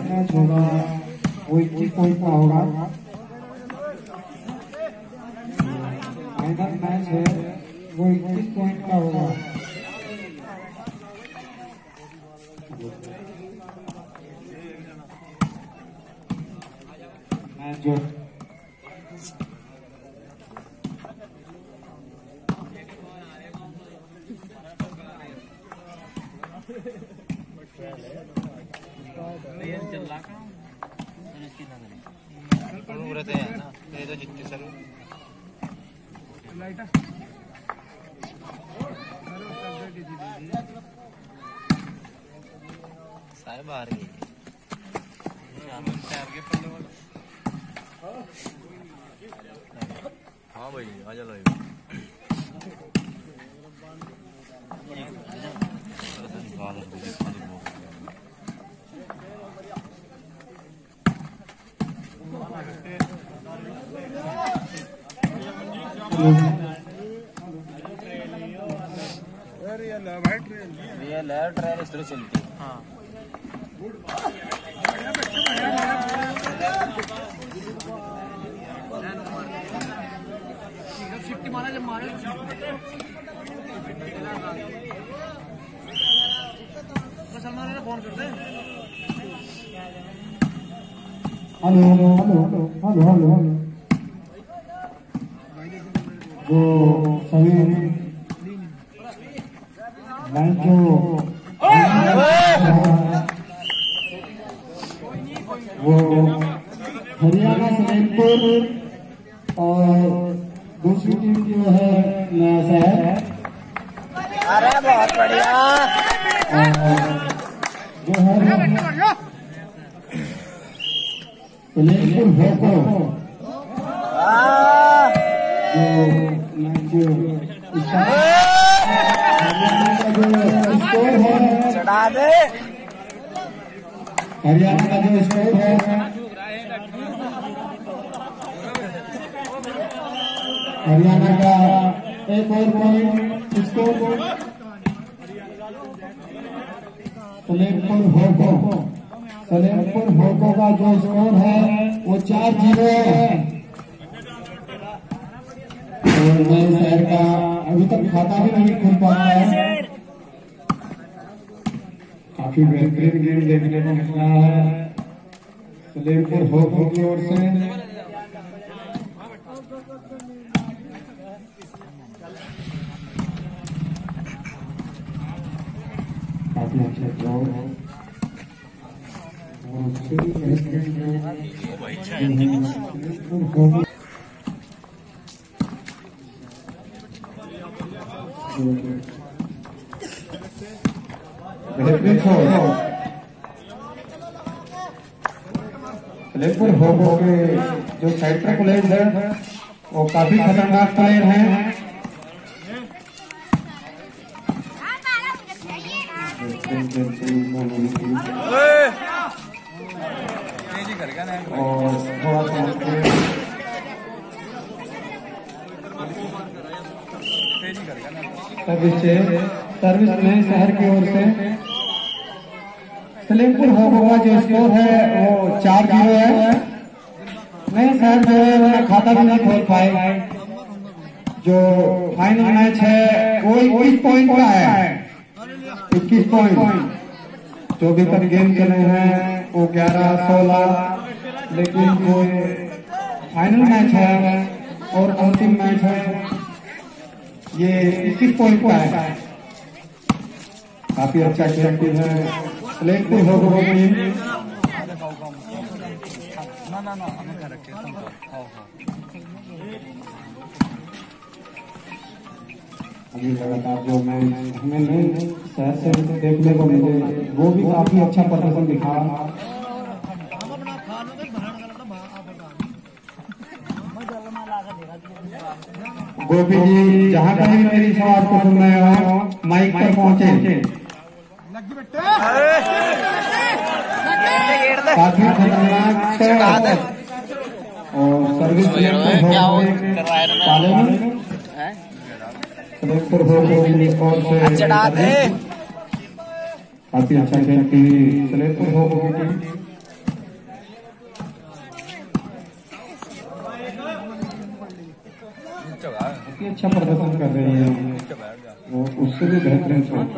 Match होगा वो 21 point का होगा। फाइनल मैच है वो 21 पॉइंट का होगा। मैच जो तो जितने सर सारे बाहर गए। हाँ भाई आ जा लाइव। ट्रेन इस तरह चलती है। हाँ शिफ्टी मारा जब मारे सलमान ने फोन करते हैं। Hello hello hello hello hello hello जो सभी मैच जो वो हरियाणा सलेमपुर और दूसरी टीम जो है नया शहर। अरे बहुत बढ़िया जो है सलेमपुर भोको जो स्कोर है चढ़ा दे। हरियाणा का जो स्कोर है हरियाणा का एक और पॉइंट स्कोर सलेमपुर भोको का जो स्कोर है वो 4-0 है। और नए शहर का अभी तक खाता भी नहीं खुल पाया है। काफी बेहतरीन गेम देखने को मिल रहा है सलेमपुर भोको की ओर से। काफी अच्छा ड्रॉ है सलेमपुर भोको के जो सेंटर प्लेयर है वो काफी खतरनाक प्लेयर हैं। और थोड़ा सा सर्विस नए शहर की ओर से सलेमपुर भोको का जो स्कोर है वो 4-0 है। नए शहर जो है उन्होंने खाता भी नहीं खोल पाए। जो फाइनल मैच है वो 21 पॉइंट का है। 21 पॉइंट जो भी तक गेम चले हैं वो 11-16, लेकिन जो फाइनल मैच है और अंतिम मैच है ये 21 पॉइंट का है। काफी अच्छा खेलती है सलेमपुर भोको की टीम। अभी लगातार जो मैच हमें नए शहर से देखने को मिले वो भी काफी अच्छा प्रदर्शन दिखा। गोपी जी जहाँ कहीं भी मेरी आवाज को सुन रहे हो माइक पर पहुंचे। काफी खतरनाक और सर्विस सलेमपुर भोको से काफी अच्छा खेलती सलेमपुर हो की टीम काफी अच्छा प्रदर्शन कर रही है, वो उससे भी बेहतरीन शॉट।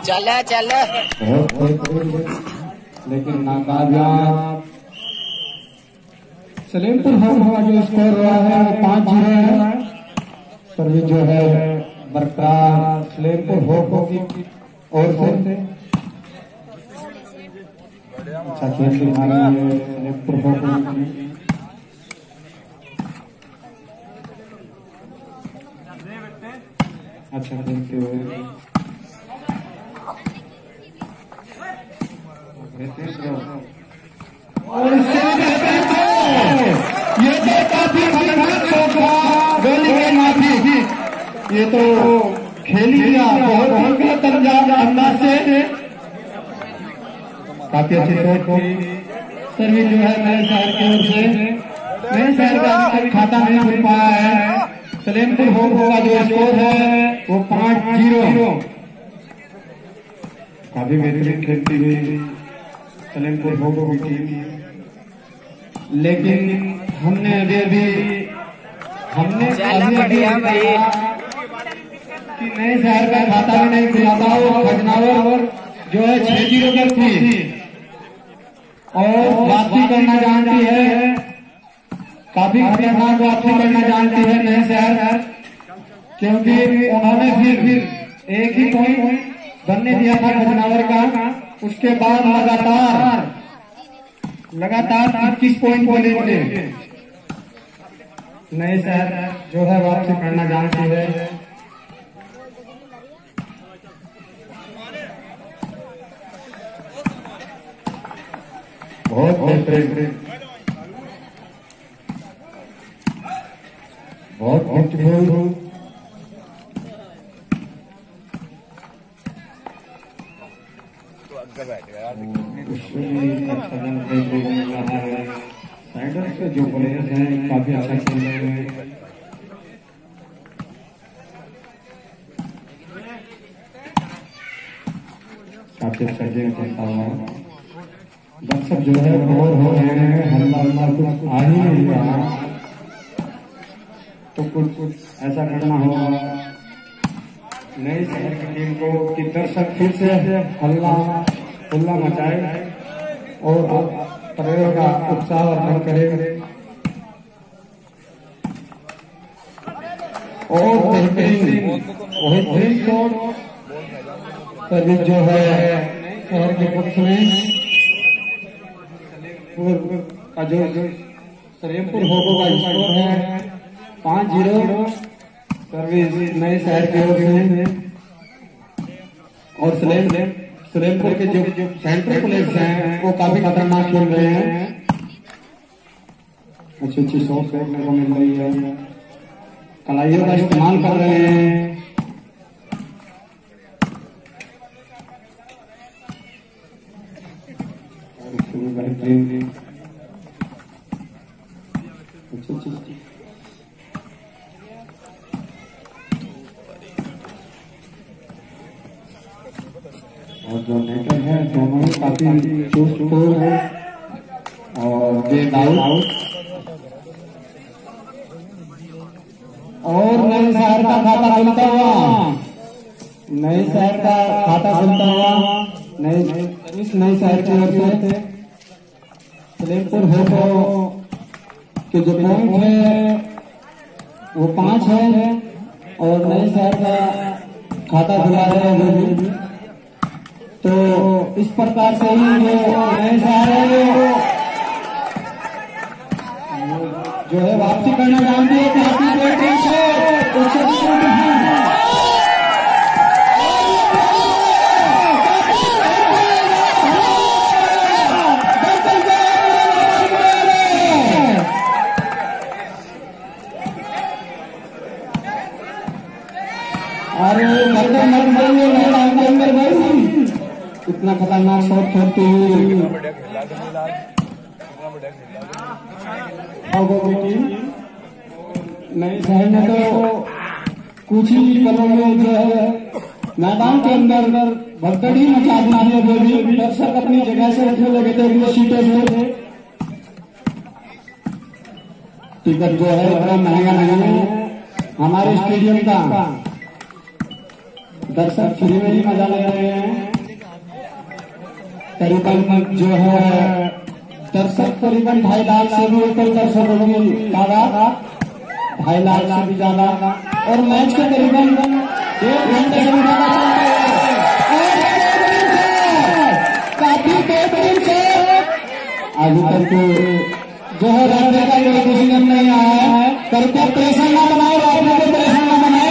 चल चल लेकिन नाकामयाब। सलेमपुर का जो स्कोर रहा है वो 5-0 है। सर्विस जो है बरकरार सलेमपुर हो की ओर से अच्छा खेल दिखा रही है सलेमपुर हो की। अच्छा खेलते हुए और ये तो काफी खतरनाक शॉट था गोली के माफी। ये तो खेल लिया बहुत गलत अंदाज से, काफी अच्छी शॉट थी। सर्विस जो है नए शहर की ओर से, नए शहर का खाता नहीं खुल पाया है। सलेमपुर हो का जो स्कोर है वो 5-0। काफी बेहतरीन खेलती हुई सलेमपुर हो की टीम, लेकिन हमने अभी कि नए शहर का खाता भी नहीं खुला था। वो खजनावर जो है 6-0 पर थी और वापसी करना जानती है, काफी खतरनाक वापसी करना जानती है नए शहर, क्योंकि उन्होंने फिर एक ही पॉइंट बनने दिया था खजनावर का। उसके बाद लगातार 21 पॉइंट बने थे। नए शहर जो है वापसी करना जानती है। बहुत बेहतरीन, बहुत ब्यूटीफुल। साइडर से जो प्लेयर्स हैं काफी अच्छा खेल रहे हैं। काफी अच्छा गेम खेलता हुआ दर्शक जो है बोर हो रहे हैं, हल्ला कुछ आ ही नहीं रहा, तो कुछ ऐसा करना होगा नई शहर की टीम को कि दर्शक फिर से हल्ला मचाए और प्रयोग का उत्साह वर्धन करे। और बेहतरीन शॉट सर्विस जो है शहर के पक्ष में का जो सलेमपुर होगो का स्कोर है 5-0 सर्विस नए शहर की ओर से। और सलेमपुर के जो सेंट्रल प्लेयर्स हैं वो काफी खतरनाक खेल रहे हैं, अच्छी शॉट देखने को मिल रही है, कलाइयों का इस्तेमाल कर रहे हैं। और जो नेटर है दोनों ही काफी चुस्त है और गेट आउट। और नए शहर का खाता खुलता हुआ, नए शहर का खाता खुलता हुआ नए शहर की ओर से सलेमपुर हो के जो पॉइंट है वो 5 है और नए शहर का खाता खुला है वो भी। तो इस प्रकार से ही जो नए शहर है जो है वापसी करना जानती है। अरे मरते मर मरेंगे मैदान के अंदर भाई, इतना खतरनाक शॉट खेलते हुए। नहीं साहब ने तो कुछ ही पलों में जो है मैदान के अंदर भगदड़ी मचा दी है। भी दर्शक अपनी जगह से उठने लगे थे अपनी सीटों से। टिकट जो है इतना महंगा नहीं है हमारे स्टेडियम का, दर्शक फ्री में ही मजा ले रहे हैं। करीबन जो है दर्शक करीबन 2.5 लाख से भी ऊपर दर्शकों की तादाद, 2.5 लाख से भी ज्यादा, और मैच के करीबन 1 घंटे से भी ज्यादा चलते हैं। काफी बेहतरीन से अभी तक जो है राज्य का कोई डिसीजन नहीं आया है। करके प्रेशर ना बनाए, राज्य को प्रेशर ना बनाए।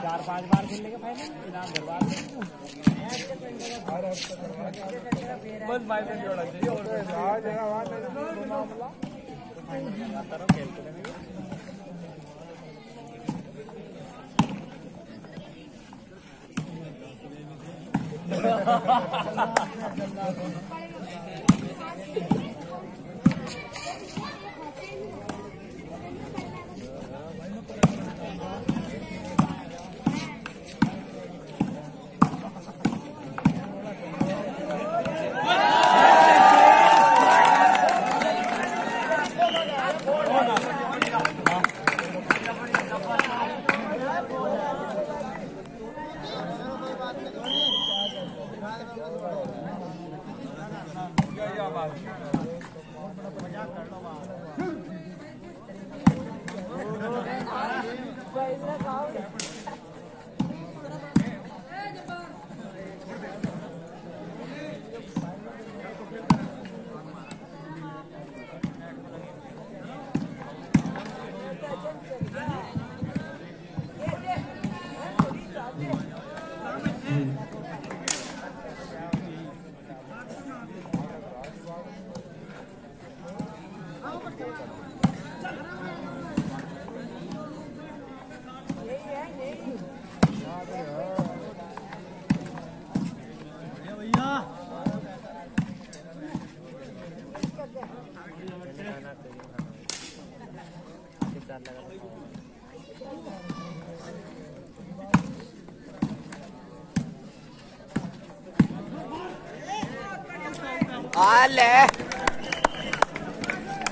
चार 5 बार खेलने के फाइनल इनाम दरबार बस माइनस जोड़ा चाहिए और खेलते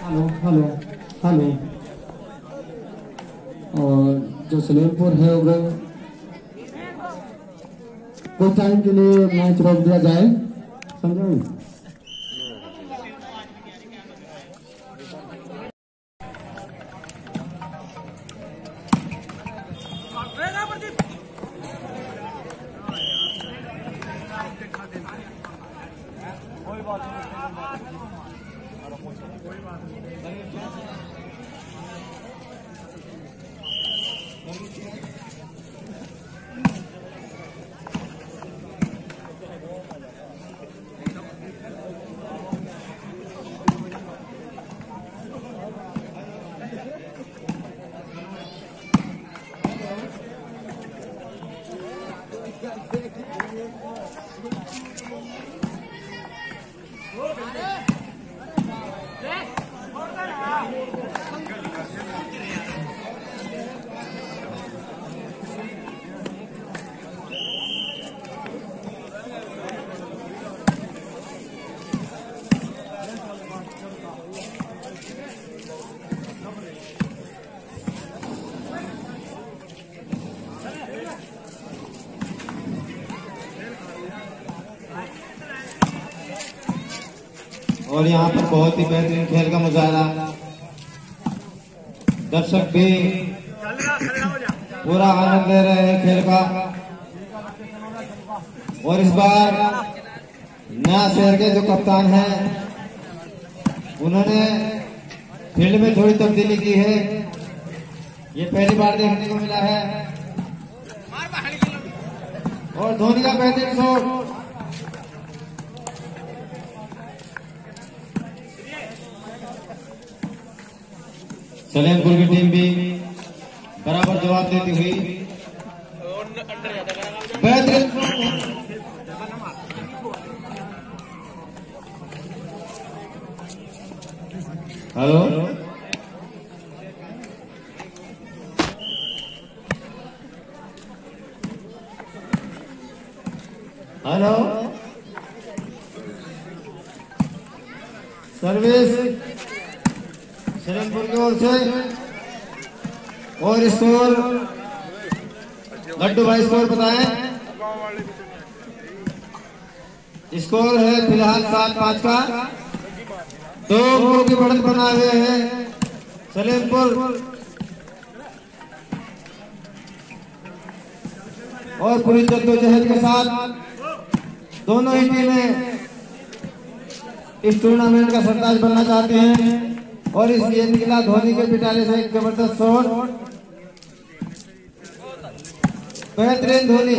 हेलो हेलो हेलो। और जो सलेमपुर है वो कुछ टाइम के लिए मैच रोक दिया जाए, समझो। और यहाँ पर बहुत ही बेहतरीन खेल का मुजाहरा, दर्शक भी पूरा आनंद ले रहे हैं खेल का। और इस बार नया शहर के जो कप्तान हैं उन्होंने फील्ड में थोड़ी तब्दीली की है, ये पहली बार देखने को मिला है। और धोनी का बेहतरीन शॉट, सलेमपुर की टीम भी बराबर जवाब देती हुई बेहतरीन। हेलो, हेलो, सर्विस सलेमपुर की ओर से। और स्कोर लड्डू भाई स्कोर बताएं। स्कोर है फिलहाल 7-5 का। 2 अंकों की बढ़त बनाए हुए हैं सलेमपुर। और पूरी जद्दोजहद के साथ दोनों ही टीमें इस टूर्नामेंट का सरताज बनना चाहते हैं। और इस ये निकला धोनी के पिटारे से एक जबरदस्त शॉट, बेहतरीन धोनी।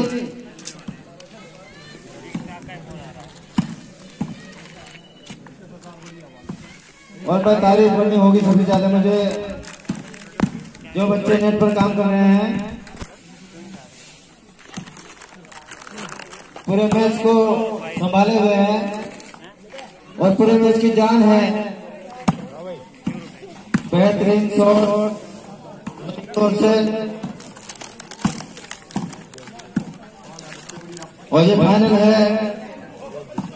और मैं तारीफ करनी होगी सबसे ज्यादा मुझे जो बच्चे नेट पर काम कर रहे हैं, पूरे मैच को संभाले हुए हैं और पूरे मैच की जान है। बेहतरीन शॉट से। और ये फाइनल है,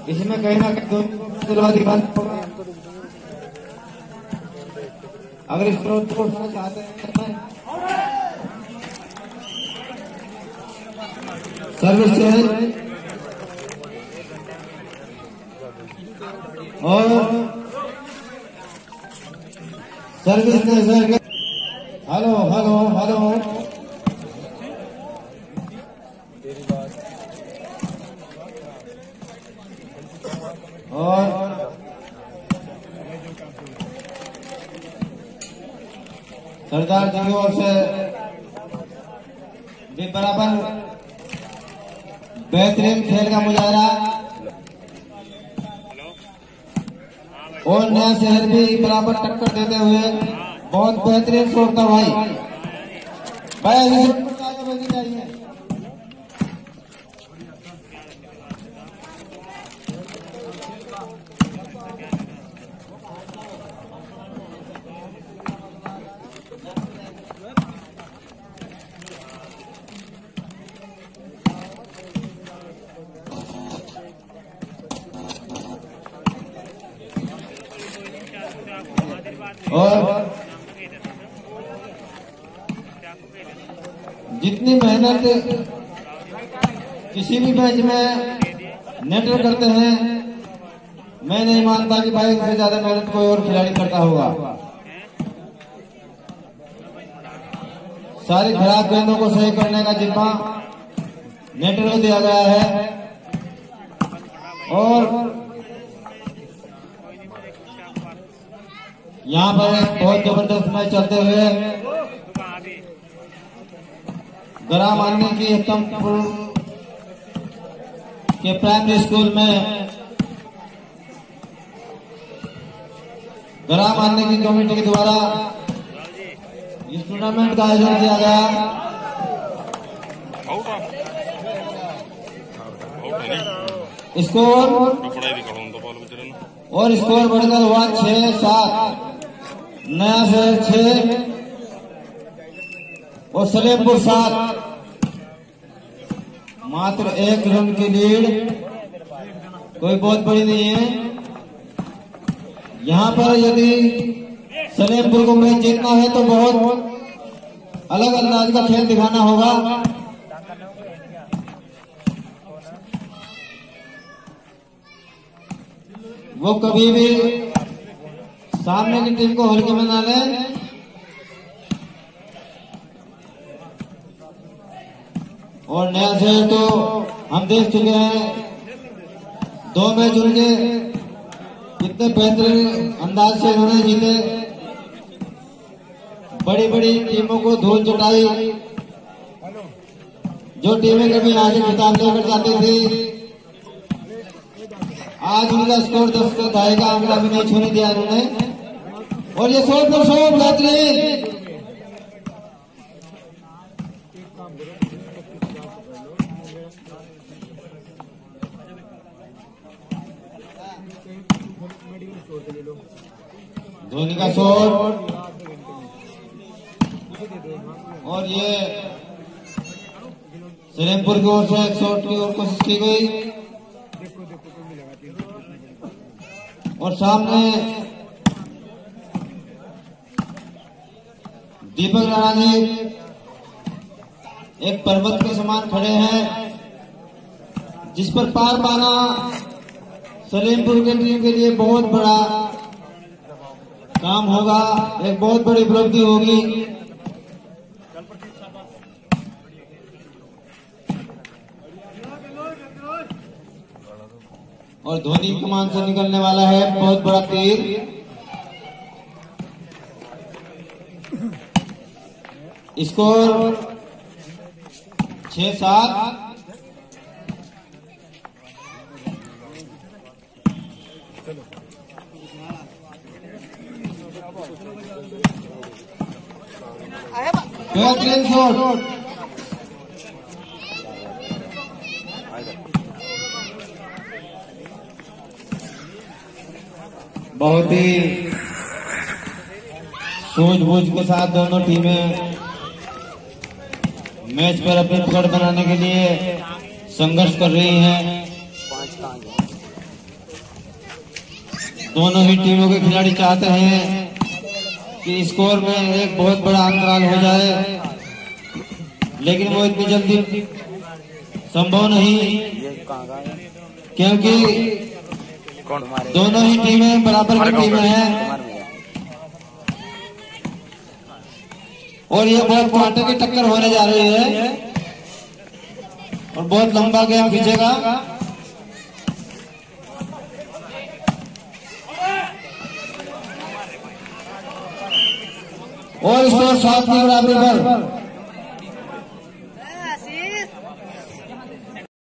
इसमें कहीं ना कहीं अगर इस को चाहते हैं सर्विस चेंज। और सर्विस ने सर, हेलो हेलो हेलो, और सरदार जी की ओर से भी बराबर बेहतरीन खेल का मुजाहरा। और नया शहर भी बराबर टक्कर देते हुए बहुत बेहतरीन शॉट था भाई। चाहिए और जितनी मेहनत किसी भी मैच में नेटर करते हैं, मैं नहीं मानता कि भाई उससे ज्यादा मेहनत कोई और खिलाड़ी करता होगा। सारी खराब गेंदों को सही करने का जिम्मा नेटर को दिया गया है। और यहाँ पर बहुत जबरदस्त मैच चलते हुए गरा मानने की एकदमपुर के प्राइमरी स्कूल में गरा मानने की कमेटी के द्वारा इस टूर्नामेंट का आयोजन किया गया। स्कोर और स्कोर बढ़कर हुआ 6-7, नया शहर 6 और सलेमपुर 7। मात्र 1 रन की लीड, कोई बहुत बड़ी नहीं है। यहाँ पर यदि सलेमपुर को मैच जीतना है तो बहुत अलग अंदाज का खेल दिखाना होगा। वो कभी भी सामने की टीम को हल्के में ना लें। और नया शहर तो हम देख चुके हैं, 2 मैच उनके कितने बेहतरीन अंदाज से उन्होंने जीते, बड़ी बड़ी टीमों को धूल चटाई। जो टीमें कभी यहाँ से खिताब लेकर जाती थी, आज उनका स्कोर 10 का दाएगा आंकड़ा भी नहीं छूने दिया उन्होंने। और ये 100 पर 100 बेहतरीन। धोनी का शॉट, और ये सलेमपुर की ओर से एक शॉट की ओर कोशिश की गई, और सामने दीपक राणा जी एक पर्वत के समान खड़े हैं, जिस पर पार पाना सलेमपुर की टीम के लिए बहुत बड़ा काम होगा, एक बहुत बड़ी उपलब्धि होगी। और धोनी कमान से निकलने वाला है बहुत बड़ा तीर। स्कोर 6-7। बेहतरीन शॉट, बहुत ही सूझबूझ के साथ दोनों टीमें मैच पर अपनी पकड़ बनाने के लिए संघर्ष कर रही हैं। दोनों ही टीमों के खिलाड़ी चाहते हैं कि स्कोर में एक बहुत बड़ा अंतराल हो जाए, लेकिन वो इतनी जल्दी संभव नहीं, क्योंकि दोनों ही टीमें बराबर की टीमें हैं। और ये बहुत कांटे की टक्कर होने जा रही है, और बहुत लंबा गेम खींचेगा। और स्कोर 7 की बराबरी पर